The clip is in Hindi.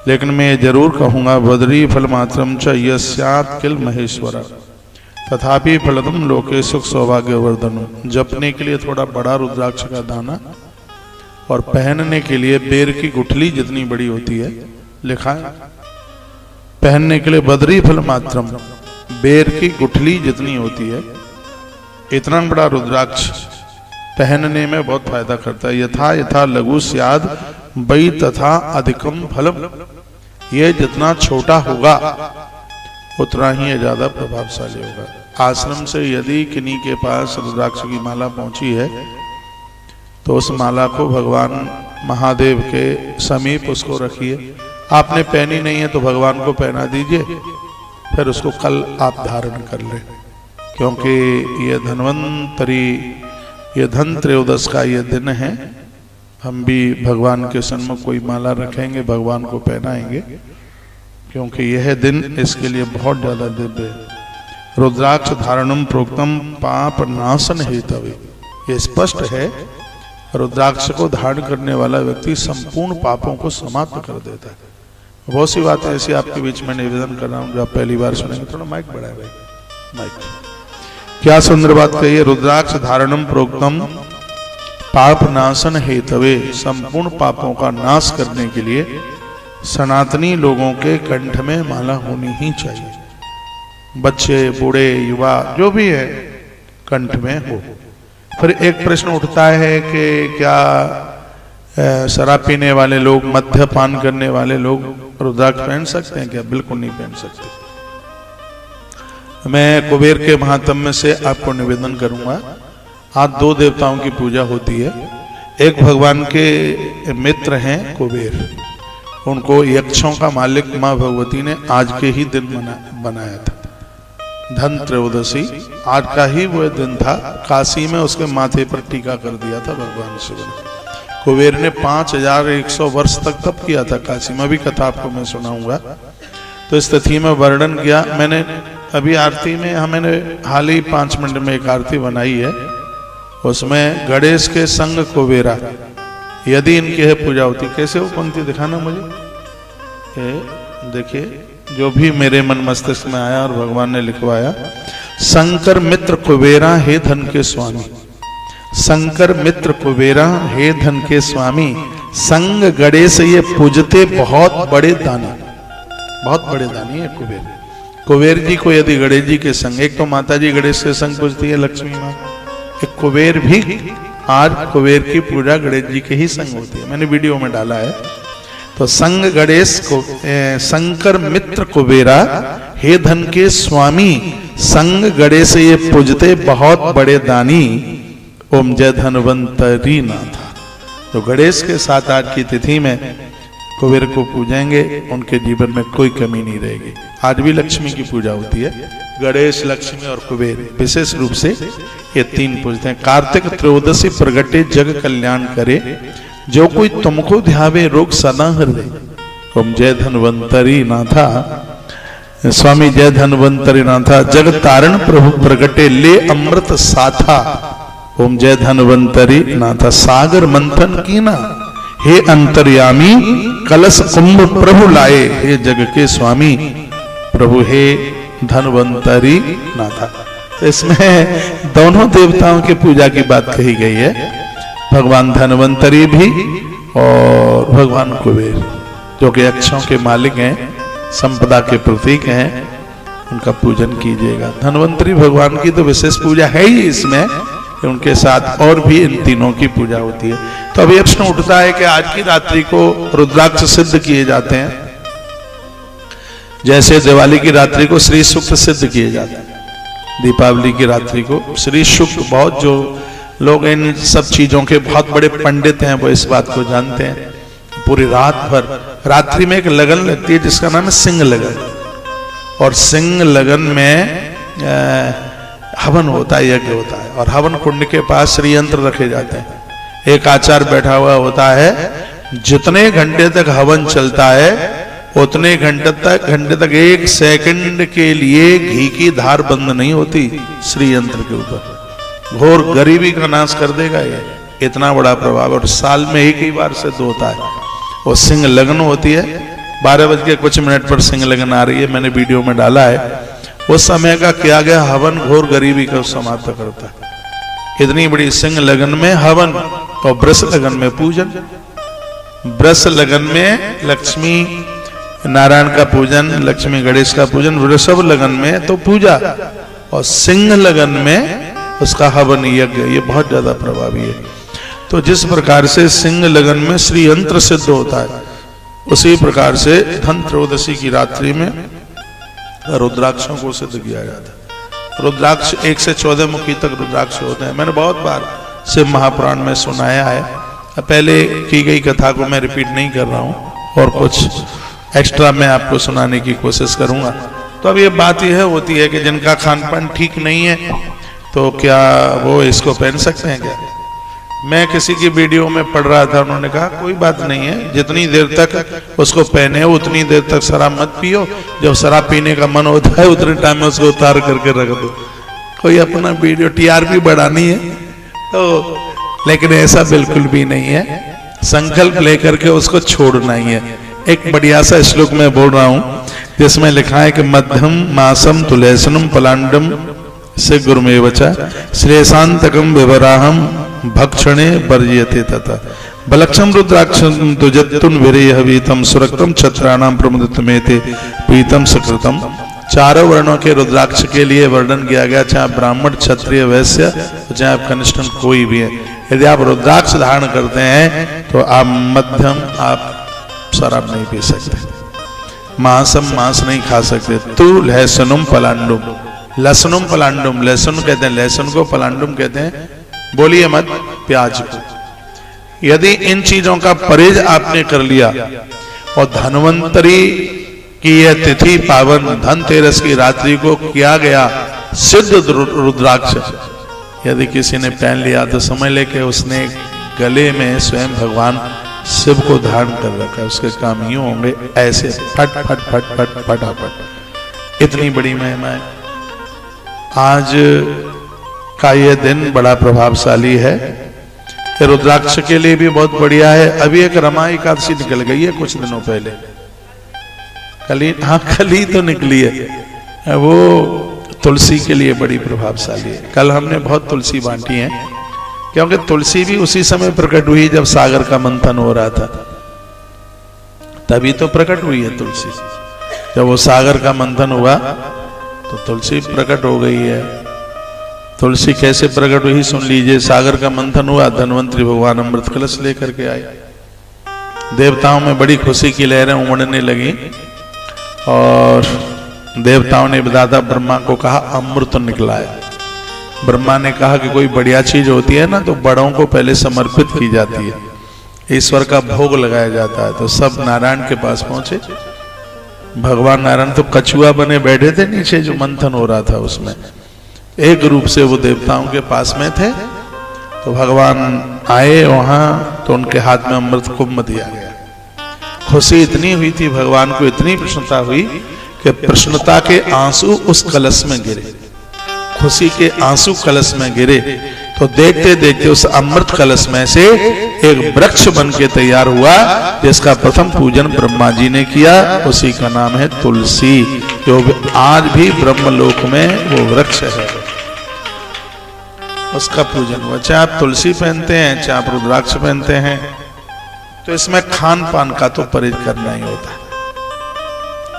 लेकिन मैं ये जरूर कहूँगा बद्री फल मात्रम च यस्यात् किल महेश्वर तथापि फलदम लोके सुख सौभाग्य वर्धन। जपने के लिए थोड़ा बड़ा रुद्राक्ष का दाना और पहनने के लिए बेर की गुठली जितनी बड़ी होती है, लिखा है पहनने के लिए बद्री फल मात्रम, बेर की गुठली जितनी होती है इतना बड़ा रुद्राक्ष पहनने में बहुत फायदा करता है। यथा यथा लघु स्याद वै तथा अधिकम फलम, ये जितना छोटा होगा उतना ही ये ज्यादा प्रभावशाली होगा। आश्रम से यदि किन्हीं के पास रुद्राक्ष की माला पहुंची है तो उस माला को भगवान महादेव के समीप उसको रखिए। आपने पहनी नहीं है तो भगवान को पहना दीजिए, फिर उसको कल आप धारण कर लें, क्योंकि ये धन्वंतरी, ये धन त्रयोदश का ये दिन है। हम भी भगवान के सन्मुख कोई माला रखेंगे, भगवान को पहनाएंगे, क्योंकि यह दिन इसके लिए बहुत ज्यादा दिव्य है। रुद्राक्ष धारणम प्रोक्तम पाप नाशन हेतवे, ये स्पष्ट है रुद्राक्ष को धारण करने वाला व्यक्ति संपूर्ण पापों को समाप्त कर देता है। बहुत सी बातें ऐसी आपके बीच में निवेदन कर रहा हूं जो आप पहली बार सुनेंगे। थोड़ा माइक बढ़ाए भाई, माइक। क्या सुंदर बात कही है। रुद्राक्ष धारणम प्रोक्तम पाप नाशन हेतवे, संपूर्ण पापों का नाश करने के लिए सनातनी लोगों के कंठ में माला होनी ही चाहिए। बच्चे, बूढ़े, युवा जो भी है कंठ में हो। फिर एक प्रश्न उठता है कि क्या शराब पीने वाले लोग, मद्यपान करने वाले लोग रुद्राक्ष पहन सकते हैं क्या? बिल्कुल नहीं पहन सकते। मैं कुबेर के महात्म्य से आपको निवेदन करूंगा। आज दो देवताओं की पूजा होती है। एक भगवान के मित्र हैं कुबेर, उनको यक्षों का मालिक माँ भगवती ने आज के ही दिन बनाया था। धन त्रयोदशी आज का ही वो दिन था। काशी में उसके माथे पर टीका कर दिया था भगवान शिव ने। कुबेर ने 5100 वर्ष तक तप किया था काशी में। भी कथा आपको मैं सुनाऊंगा। तो इस तिथि में वर्णन किया मैंने। अभी आरती में हमने हाल ही 5 मिनट में एक आरती बनाई है, उसमें गणेश के संग कुबेरा, यदि इनकी है पूजा होती। कैसे वो पंक्ति दिखाना मुझे। देखिए जो भी मेरे मन मस्तिष्क में आया और भगवान ने लिखवाया। शंकर मित्र कुबेरा हे धन के स्वामी, शंकर मित्र कुबेरा हे धन के स्वामी, संग गणेश ये पूजते बहुत बड़े दानी। बहुत बड़े दानी है कुबेर। कुबेर जी को यदि गणेश जी के संग, एक तो माता जी गणेश के संग पूजती है लक्ष्मी माँ, एक कुबेर भी आज कुबेर की पूजा गणेश जी के ही संग होती है। मैंने वीडियो में डाला है। तो संग गणेश को शंकर मित्र कुबेरा हे धन के स्वामी, संग गणेश ये पूजते बहुत बड़े दानी, ओम जय धनवंतरी नाथा। तो गणेश के साथ आज की तिथि में कुबेर को पूजेंगे, उनके जीवन में कोई कमी नहीं रहेगी। आज भी लक्ष्मी की पूजा होती है। गणेश, लक्ष्मी और कुबेर विशेष रूप से ये तीन पूजते हैं। कार्तिक त्रयोदशी प्रगटे जग कल्याण करे, जो कोई तुमको ध्यावे रोग सदा हरे। ओम जय धनवंतरी नाथा, स्वामी जय धनवंतरी नाथा, जग तारण प्रभु प्रगटे ले अमृत साथा। ओम जय धनवंतरी नाथा, सागर मंथन कीना हे अंतर्यामी, कलश कुंभ प्रभु लाए हे जग के स्वामी, प्रभु हे धनवंतरी नाथा। तो इसमें दोनों देवताओं की पूजा की बात कही गई है। भगवान धनवंतरी भी और भगवान कुबेर, जो कि यक्षों के मालिक हैं, संपदा के प्रतीक हैं, उनका पूजन कीजिएगा। धनवंतरी भगवान की तो विशेष पूजा है ही इसमें, उनके साथ और भी इन तीनों की पूजा होती है। तो अभी प्रश्न उठता है कि आज की रात्रि को रुद्राक्ष सिद्ध किए जाते हैं, जैसे दिवाली की रात्रि को श्री सूक्त सिद्ध किए जाते हैं। दीपावली की रात्रि को श्री सूक्त, बहुत जो लोग इन सब चीजों के बहुत बड़े पंडित हैं वो इस बात को जानते हैं। पूरी रात भर, रात्रि में एक लगन लगती है जिसका नाम है सिंह लगन, और सिंह लगन में हवन होता है, यज्ञ होता है, और हवन कुंड के पास श्री यंत्र रखे जाते हैं। एक आचार्य बैठा हुआ होता है, जितने घंटे तक हवन चलता है उतने घंटे तक 1 सेकंड के लिए घी की धार बंद नहीं होती श्री यंत्र के ऊपर। घोर गरीबी का नाश कर देगा ये, इतना बड़ा प्रभाव। और साल में एक ही बार सिद्ध होता है। वो सिंह लगन होती है, 12 पर सिंह लगन आ रही है, मैंने वीडियो में डाला है। उस समय का किया गया हवन घोर गरीबी को समाप्त करता है। इतनी बड़ी सिंह लगन में हवन और ब्रस लगन में पूजन। ब्रस लगन में लक्ष्मी नारायण का पूजन, लक्ष्मी गणेश का पूजन, वृषभ लगन में तो पूजा, और सिंह लगन में उसका हवन यज्ञ, ये बहुत ज्यादा प्रभावी है। तो जिस प्रकार से सिंह लगन में श्री यंत्र सिद्ध होता है, उसी प्रकार से धन त्रयोदशी की रात्रि में रुद्राक्षों को सिद्ध किया जाता है। रुद्राक्ष 1 से 14 मुखी तक रुद्राक्ष होते हैं। मैंने बहुत बार शिव महापुराण में सुनाया है, पहले की गई कथा को मैं रिपीट नहीं कर रहा हूं और कुछ एक्स्ट्रा मैं आपको सुनाने की कोशिश करूंगा। तो अब ये बात यह होती है कि जिनका खान पान ठीक नहीं है तो क्या वो इसको पहन सकते हैं क्या? मैं किसी की वीडियो में पढ़ रहा था, उन्होंने कहा कोई बात नहीं है, जितनी देर तक उसको पहने उतनी देर तक शराब मत पियो, जब शराब पीने का मन होता है उतने टाइम में उसको उतार करके रख दो। कोई अपना वीडियो टीआरपी बढ़ानी है तो, लेकिन ऐसा बिल्कुल भी नहीं है। संकल्प लेकर के उसको छोड़ना ही है। एक बढ़िया सा श्लोक में बोल रहा हूं जिसमें लिखा है कि मध्यम मासम तुलैसनम पलांडम से गुरुमेवचा श्रेयसांतकम विवराहम भक्षणे वर्जयते तथा बलक्षम रुद्राक्षम तुजत्तुन विरेहवीतम सुरक्तम छत्राणाम प्रमुदितमेते पीतम सकृतम। चारों वर्णों के रुद्राक्ष के लिए वर्णन किया गया, चाहे ब्राह्मण क्षत्रिय वैश्य चाहे आप कनिष्ठ कोई भी है। यदि आप रुद्राक्ष धारण करते हैं तो आप मध्यम, आप शराब नहीं पी सकते, मांसम मांस नहीं खा सकते। तू लहसुनुम पलांडुम, लहसुनुम पलांडुम, लहसुन कहते हैं लहसुन को, पलांडुम कहते हैं बोलिए मत प्याज को। यदि इन चीजों का परहेज आपने कर लिया और धन्वंतरी की यह तिथि पावन धनतेरस की रात्रि को किया गया सिद्ध रुद्राक्ष यदि किसी ने पहन लिया तो समझ ले कि उसने गले में स्वयं भगवान शिव को धारण कर रखा है। उसके काम यूं होंगे ऐसे फट फट फट फट फटाफट। इतनी बड़ी महिमा है। आज का यह दिन बड़ा प्रभावशाली है। रुद्राक्ष के लिए भी बहुत बढ़िया है। अभी एक रमा एकादशी निकल गई है कुछ दिनों पहले, कल ही तो निकली है। वो तुलसी के लिए बड़ी प्रभावशाली है। कल हमने बहुत तुलसी बांटी है, क्योंकि तुलसी भी उसी समय प्रकट हुई जब सागर का मंथन हो रहा था, तभी तो प्रकट हुई है तुलसी। जब वो सागर का मंथन हुआ तो तुलसी प्रकट हो गई है। तुलसी कैसे प्रकट हुई सुन लीजिए। सागर का मंथन हुआ, धन्वंतरी भगवान अमृत कलश लेकर के आए। देवताओं में बड़ी खुशी की लहरें उमड़ने लगी और देवताओं ने विधाता ब्रह्मा को कहा अमृत निकला है। ब्रह्मा ने कहा कि कोई बढ़िया चीज होती है ना तो बड़ों को पहले समर्पित की जाती है, ईश्वर का भोग लगाया जाता है। तो सब नारायण के पास पहुंचे। भगवान नारायण तो कछुआ बने बैठे थे नीचे जो मंथन हो रहा था, उसमें एक रूप से वो देवताओं के पास में थे। तो भगवान आए वहां तो उनके हाथ में अमृत कुंभ दिया गया। खुशी इतनी हुई थी भगवान को, इतनी प्रसन्नता हुई कि प्रसन्नता के आंसू उस कलश में गिरे। खुशी के आंसू कलश में गिरे तो देखते देखते उस अमृत कलश में से एक वृक्ष बन के तैयार हुआ, जिसका प्रथम पूजन ब्रह्मा जी ने किया। उसी का नाम है तुलसी, जो आज भी ब्रह्मलोक में वो वृक्ष है, उसका पूजन हुआ। चाहे आप तुलसी पहनते हैं, चाहे आप रुद्राक्ष पहनते हैं, तो इसमें खान पान का तो परहेज करना ही होता है।